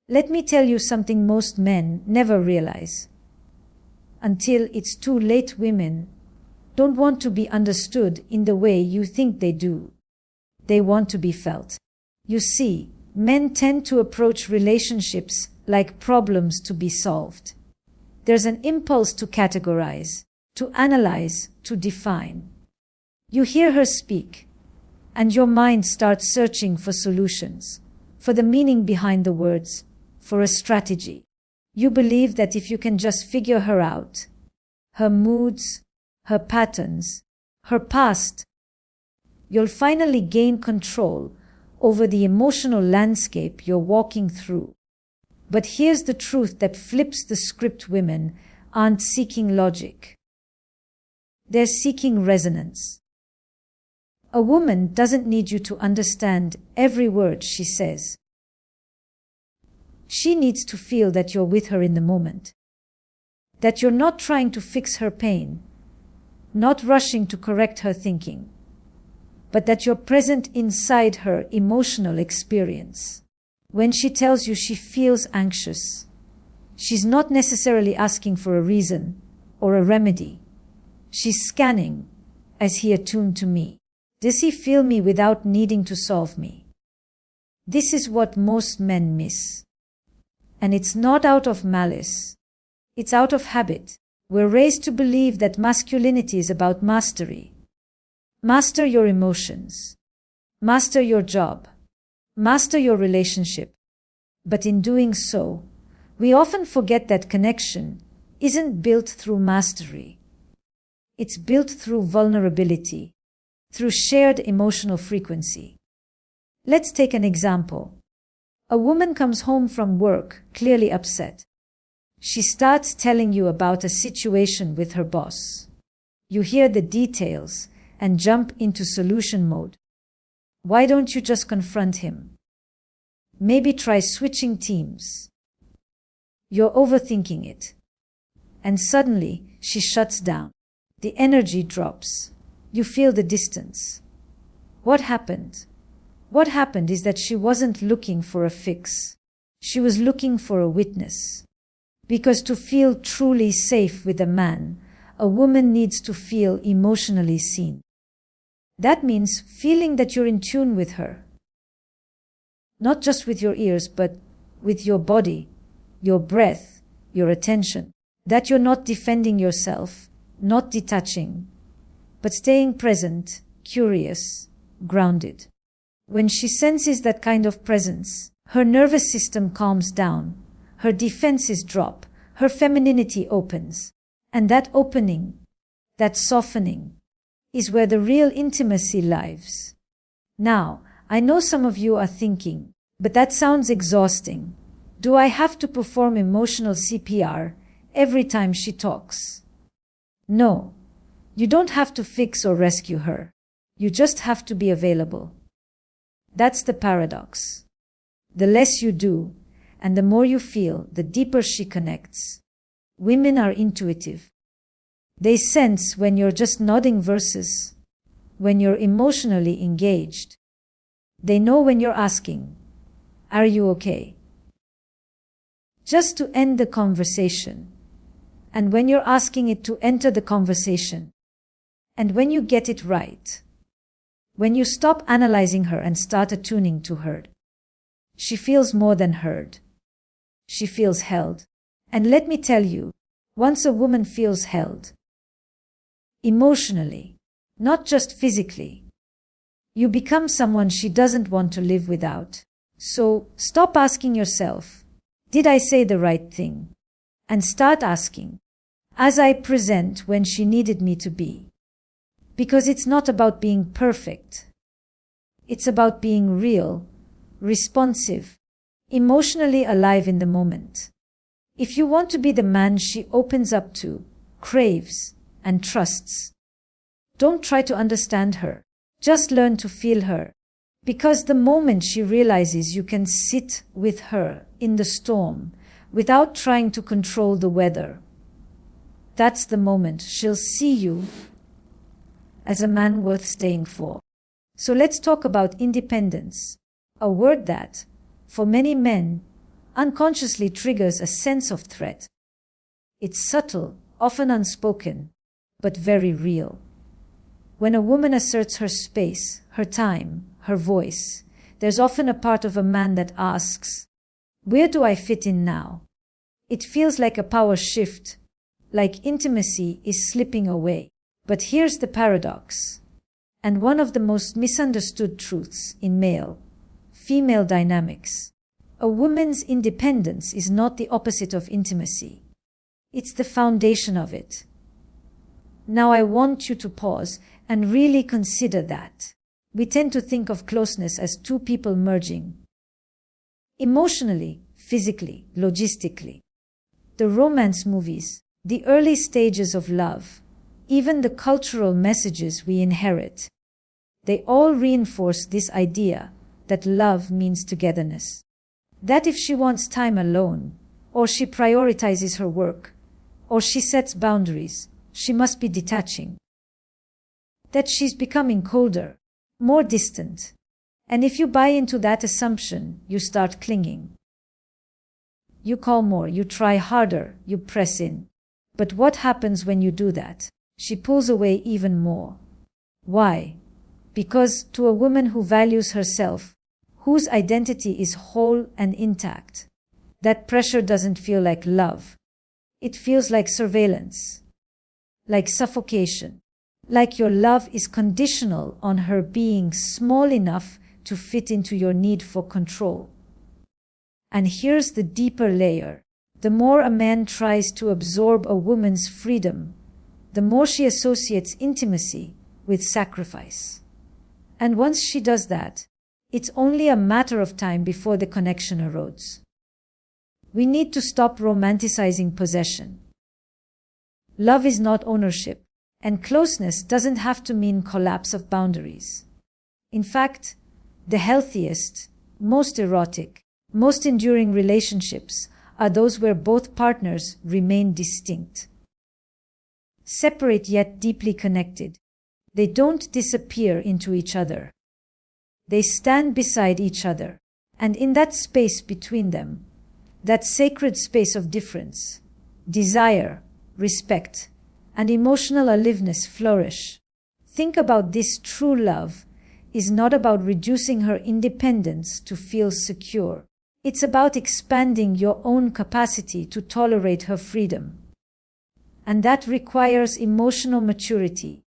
Let me tell you something most men never realize. Until it's too late, women don't want to be understood in the way you think they do. They want to be felt. You see, men tend to approach relationships like problems to be solved. There's an impulse to categorize, to analyze, to define. You hear her speak, and your mind starts searching for solutions, for the meaning behind the words, for a strategy. You believe that if you can just figure her out, her moods, her patterns, her past, you'll finally gain control over the emotional landscape you're walking through. But here's the truth that flips the script. Women aren't seeking logic. They're seeking resonance. A woman doesn't need you to understand every word she says. She needs to feel that you're with her in the moment, that you're not trying to fix her pain, not rushing to correct her thinking, but that you're present inside her emotional experience. When she tells you she feels anxious, she's not necessarily asking for a reason or a remedy. She's scanning, is he attuned to me? Does he feel me without needing to solve me? This is what most men miss. And it's not out of malice. It's out of habit. We're raised to believe that masculinity is about mastery. Master your emotions. Master your job. Master your relationship. But in doing so, we often forget that connection isn't built through mastery. It's built through vulnerability, through shared emotional frequency. Let's take an example. A woman comes home from work, clearly upset. She starts telling you about a situation with her boss. You hear the details and jump into solution mode. Why don't you just confront him? Maybe try switching teams. You're overthinking it. And suddenly, she shuts down. The energy drops. You feel the distance. What happened? What happened is that she wasn't looking for a fix. She was looking for a witness. Because to feel truly safe with a man, a woman needs to feel emotionally seen. That means feeling that you're in tune with her. Not just with your ears, but with your body, your breath, your attention. That you're not defending yourself, not detaching, but staying present, curious, grounded. When she senses that kind of presence, her nervous system calms down, her defenses drop, her femininity opens. And that opening, that softening, is where the real intimacy lives. Now, I know some of you are thinking, but that sounds exhausting. Do I have to perform emotional CPR every time she talks? No, you don't have to fix or rescue her. You just have to be available. That's the paradox. The less you do, and the more you feel, the deeper she connects. Women are intuitive. They sense when you're just nodding versus when you're emotionally engaged. They know when you're asking, "Are you okay?" just to end the conversation. And when you're asking it to enter the conversation. And when you get it right. When you stop analyzing her and start attuning to her. She feels more than heard. She feels held. And let me tell you, once a woman feels held, emotionally, not just physically, you become someone she doesn't want to live without. So stop asking yourself, did I say the right thing? And start asking, as I present when she needed me to be. Because it's not about being perfect. It's about being real, responsive, emotionally alive in the moment. If you want to be the man she opens up to, craves, and trusts, don't try to understand her. Just learn to feel her. Because the moment she realizes you can sit with her in the storm without trying to control the weather, that's the moment she'll see you as a man worth staying for. So let's talk about independence, a word that, for many men, unconsciously triggers a sense of threat. It's subtle, often unspoken, but very real. When a woman asserts her space, her time, her voice, there's often a part of a man that asks, "Where do I fit in now?" It feels like a power shift, like intimacy is slipping away. But here's the paradox, and one of the most misunderstood truths in male-female dynamics. A woman's independence is not the opposite of intimacy. It's the foundation of it. Now I want you to pause and really consider that. We tend to think of closeness as two people merging. Emotionally, physically, logistically. The romance movies, the early stages of love, even the cultural messages we inherit, they all reinforce this idea that love means togetherness. That if she wants time alone, or she prioritizes her work, or she sets boundaries, she must be detaching. That she's becoming colder, more distant. And if you buy into that assumption, you start clinging. You call more, you try harder, you press in. But what happens when you do that? She pulls away even more. Why? Because to a woman who values herself, whose identity is whole and intact, that pressure doesn't feel like love. It feels like surveillance, like suffocation, like your love is conditional on her being small enough to fit into your need for control. And here's the deeper layer. The more a man tries to absorb a woman's freedom, the more she associates intimacy with sacrifice. And once she does that, it's only a matter of time before the connection erodes. We need to stop romanticizing possession. Love is not ownership, and closeness doesn't have to mean collapse of boundaries. In fact, the healthiest, most erotic, most enduring relationships are those where both partners remain distinct. Separate yet deeply connected. They don't disappear into each other. They stand beside each other, and in that space between them, that sacred space of difference, desire, respect, and emotional aliveness flourish. Think about this: true love is not about reducing her independence to feel secure. It's about expanding your own capacity to tolerate her freedom. And that requires emotional maturity.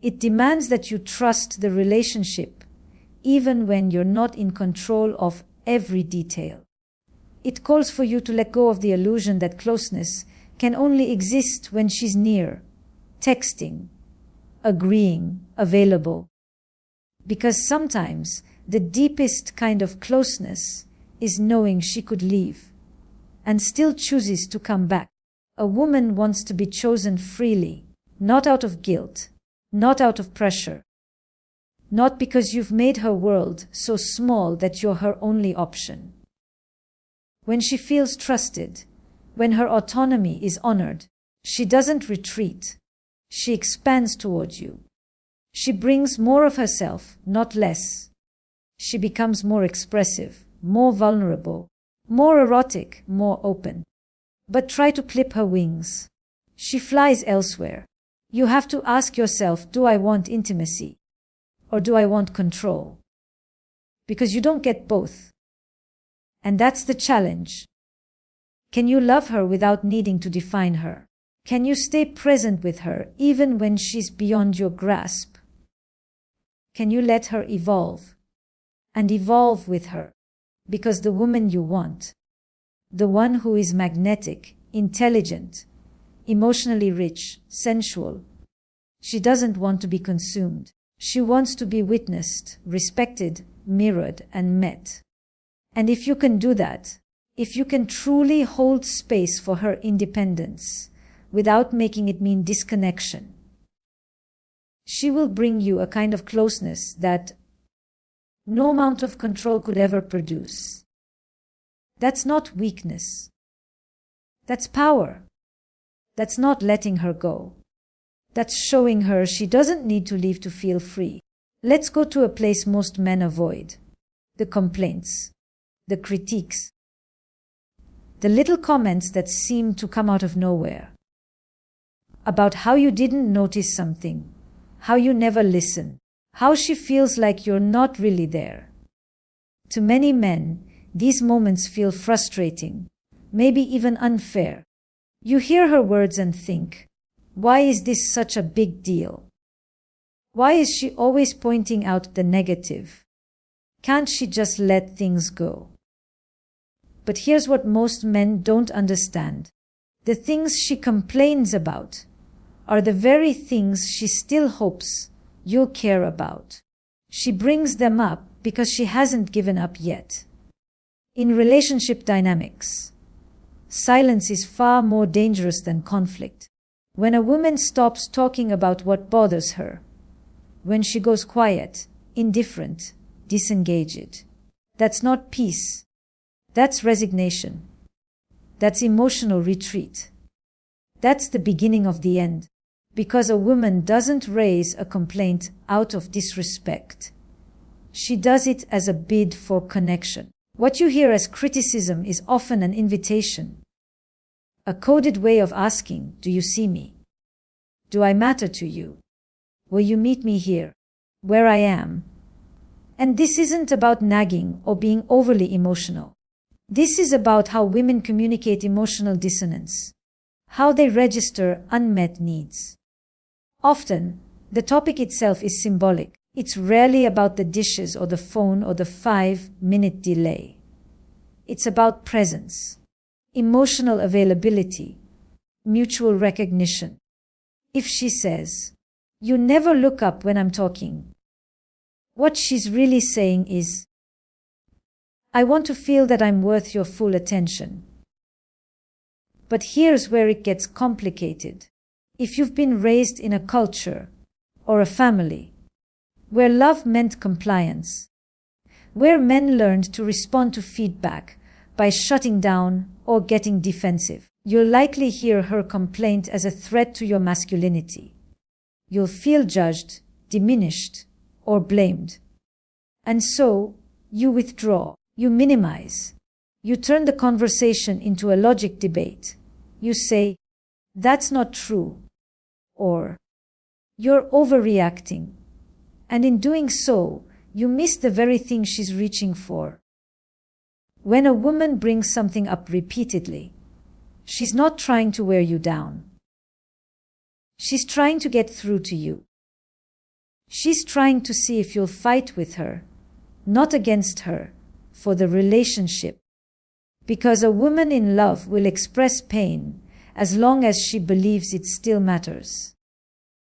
It demands that you trust the relationship, even when you're not in control of every detail. It calls for you to let go of the illusion that closeness can only exist when she's near, texting, agreeing, available. Because sometimes the deepest kind of closeness is knowing she could leave and still chooses to come back. A woman wants to be chosen freely, not out of guilt, not out of pressure, not because you've made her world so small that you're her only option. When she feels trusted, when her autonomy is honored, she doesn't retreat. She expands towards you. She brings more of herself, not less. She becomes more expressive, more vulnerable, more erotic, more open. But try to clip her wings. She flies elsewhere. You have to ask yourself, do I want intimacy? Or do I want control? Because you don't get both. And that's the challenge. Can you love her without needing to define her? Can you stay present with her even when she's beyond your grasp? Can you let her evolve? And evolve with her? Because the woman you want, the one who is magnetic, intelligent, emotionally rich, sensual, she doesn't want to be consumed. She wants to be witnessed, respected, mirrored, and met. And if you can do that, if you can truly hold space for her independence without making it mean disconnection, she will bring you a kind of closeness that no amount of control could ever produce. That's not weakness. That's power. That's not letting her go. That's showing her she doesn't need to leave to feel free. Let's go to a place most men avoid: the complaints, the critiques, The little comments that seem to come out of nowhere. About how you didn't notice something, how you never listen, how she feels like you're not really there. To many men, these moments feel frustrating, maybe even unfair. You hear her words and think, why is this such a big deal? Why is she always pointing out the negative? Can't she just let things go? But here's what most men don't understand. The things she complains about are the very things she still hopes you'll care about. She brings them up because she hasn't given up yet. In relationship dynamics, silence is far more dangerous than conflict. When a woman stops talking about what bothers her, when she goes quiet, indifferent, disengaged, that's not peace. That's resignation. That's emotional retreat. That's the beginning of the end, because a woman doesn't raise a complaint out of disrespect. She does it as a bid for connection. What you hear as criticism is often an invitation, a coded way of asking, do you see me? Do I matter to you? Will you meet me here, where I am? And this isn't about nagging or being overly emotional. This is about how women communicate emotional dissonance, how they register unmet needs. Often, the topic itself is symbolic. It's rarely about the dishes or the phone or the 5-minute delay. It's about presence, emotional availability, mutual recognition. If she says, you never look up when I'm talking, what she's really saying is, I want to feel that I'm worth your full attention. But here's where it gets complicated. If you've been raised in a culture or a family where love meant compliance, where men learned to respond to feedback by shutting down or getting defensive, you'll likely hear her complaint as a threat to your masculinity. You'll feel judged, diminished, or blamed. And so, you withdraw. You minimize. You turn the conversation into a logic debate. You say, that's not true, or you're overreacting. And in doing so, you miss the very thing she's reaching for. When a woman brings something up repeatedly, she's not trying to wear you down. She's trying to get through to you. She's trying to see if you'll fight with her, not against her, for the relationship. Because a woman in love will express pain as long as she believes it still matters.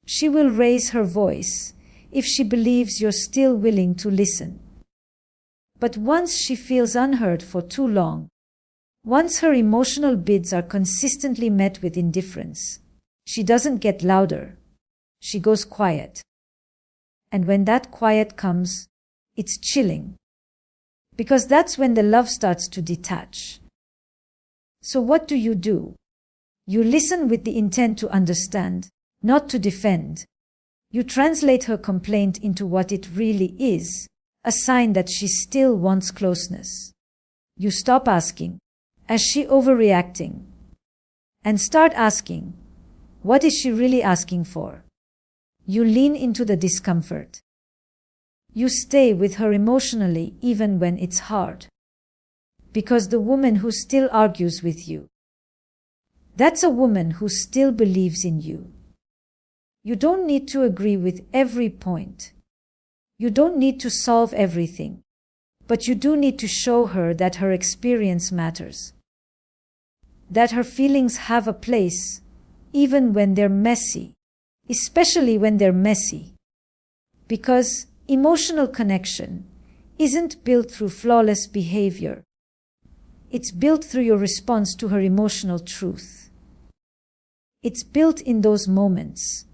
She will raise her voice if she believes you're still willing to listen. But once she feels unheard for too long, once her emotional bids are consistently met with indifference, she doesn't get louder. She goes quiet. And when that quiet comes, it's chilling. Because that's when the love starts to detach. So what do? You listen with the intent to understand, not to defend. You translate her complaint into what it really is, a sign that she still wants closeness. You stop asking, is she overreacting? And start asking, what is she really asking for? You lean into the discomfort. You stay with her emotionally even when it's hard. Because the woman who still argues with you, that's a woman who still believes in you. You don't need to agree with every point. You don't need to solve everything. But you do need to show her that her experience matters. That her feelings have a place, even when they're messy. Especially when they're messy. Because emotional connection isn't built through flawless behavior. It's built through your response to her emotional truth. It's built in those moments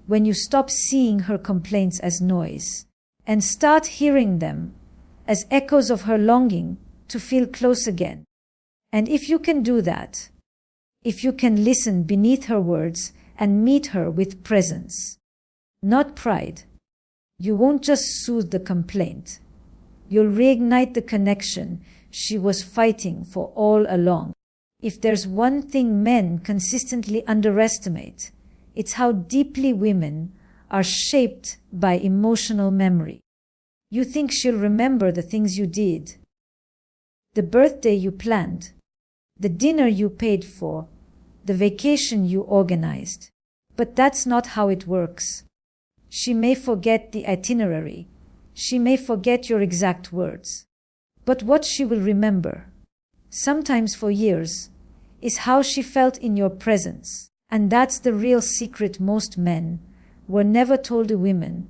when you stop seeing her complaints as noise and start hearing them as echoes of her longing to feel close again. And if you can do that, if you can listen beneath her words and meet her with presence, not pride, you won't just soothe the complaint. You'll reignite the connection she was fighting for all along. If there's one thing men consistently underestimate, it's how deeply women are shaped by emotional memory. You think she'll remember the things you did, the birthday you planned, the dinner you paid for, the vacation you organized. But that's not how it works. She may forget the itinerary. She may forget your exact words. But what she will remember, sometimes for years, is how she felt in your presence. And that's the real secret most men were never told to women.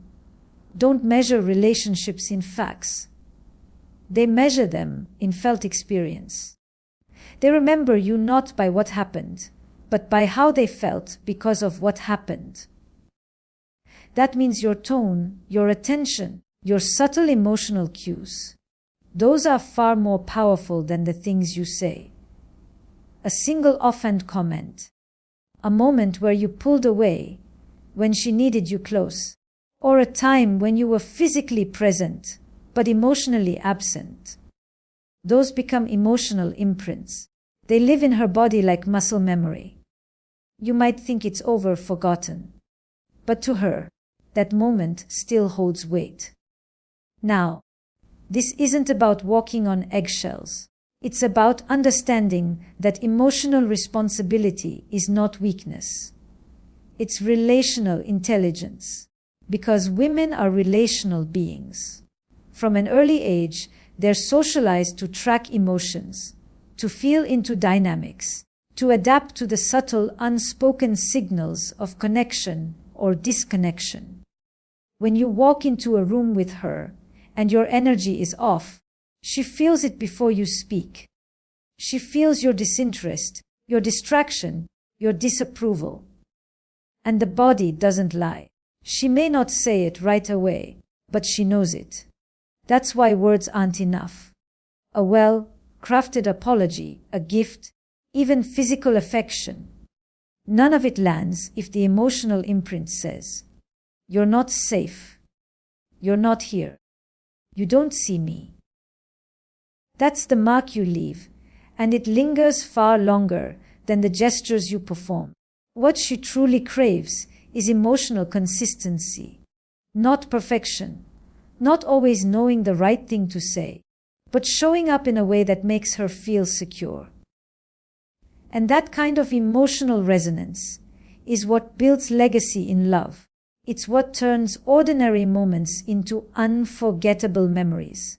Don't measure relationships in facts. They measure them in felt experience. They remember you not by what happened, but by how they felt because of what happened. That means your tone, your attention, your subtle emotional cues. Those are far more powerful than the things you say. A single offhand comment, a moment where you pulled away when she needed you close, or a time when you were physically present but emotionally absent. Those become emotional imprints. They live in her body like muscle memory. You might think it's over, forgotten, but to her, that moment still holds weight. Now, this isn't about walking on eggshells. It's about understanding that emotional responsibility is not weakness. It's relational intelligence, because women are relational beings. From an early age, they're socialized to track emotions, to feel into dynamics, to adapt to the subtle, unspoken signals of connection or disconnection. When you walk into a room with her and your energy is off, she feels it before you speak. She feels your disinterest, your distraction, your disapproval. And the body doesn't lie. She may not say it right away, but she knows it. That's why words aren't enough. A well-crafted apology, a gift, even physical affection. None of it lands if the emotional imprint says, "You're not safe. You're not here. You don't see me." That's the mark you leave, and it lingers far longer than the gestures you perform. What she truly craves is emotional consistency, not perfection, not always knowing the right thing to say, but showing up in a way that makes her feel secure. And that kind of emotional resonance is what builds legacy in love. It's what turns ordinary moments into unforgettable memories.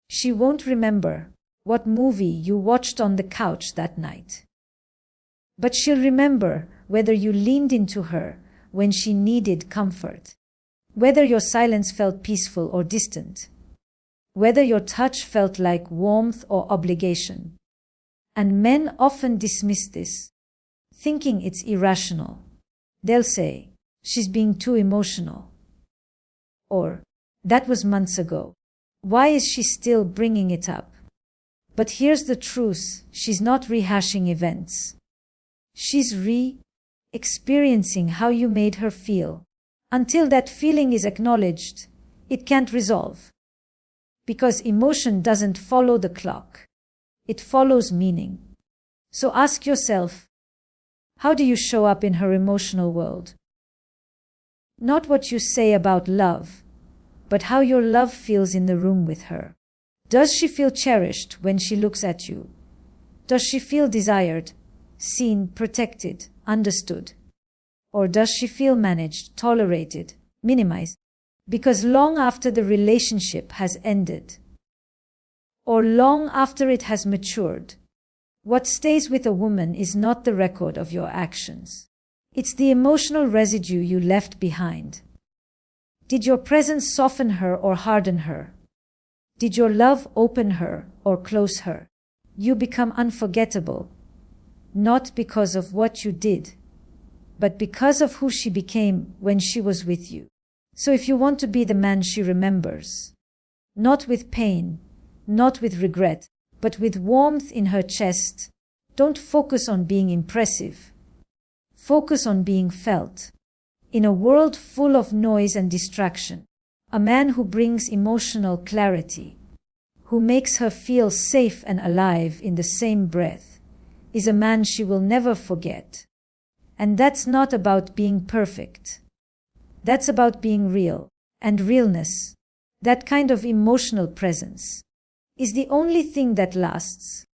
She won't remember what movie you watched on the couch that night, but she'll remember whether you leaned into her when she needed comfort, whether your silence felt peaceful or distant, whether your touch felt like warmth or obligation. And men often dismiss this, thinking it's irrational. They'll say, "She's being too emotional," or "That was months ago. Why is she still bringing it up?" But here's the truth, she's not rehashing events. She's experiencing how you made her feel. Until that feeling is acknowledged, it can't resolve. Because emotion doesn't follow the clock. It follows meaning. So ask yourself, how do you show up in her emotional world? Not what you say about love, but how your love feels in the room with her. Does she feel cherished when she looks at you? Does she feel desired, seen, protected, understood? Or does she feel managed, tolerated, minimized? Because long after the relationship has ended, or long after it has matured, what stays with a woman is not the record of your actions. It's the emotional residue you left behind. Did your presence soften her or harden her? Did your love open her or close her? You become unforgettable, not because of what you did, but because of who she became when she was with you. So if you want to be the man she remembers, not with pain, not with regret, but with warmth in her chest, don't focus on being impressive. Focus on being felt. In a world full of noise and distraction, a man who brings emotional clarity, who makes her feel safe and alive in the same breath, is a man she will never forget. And that's not about being perfect. That's about being real. And realness, that kind of emotional presence, is the only thing that lasts.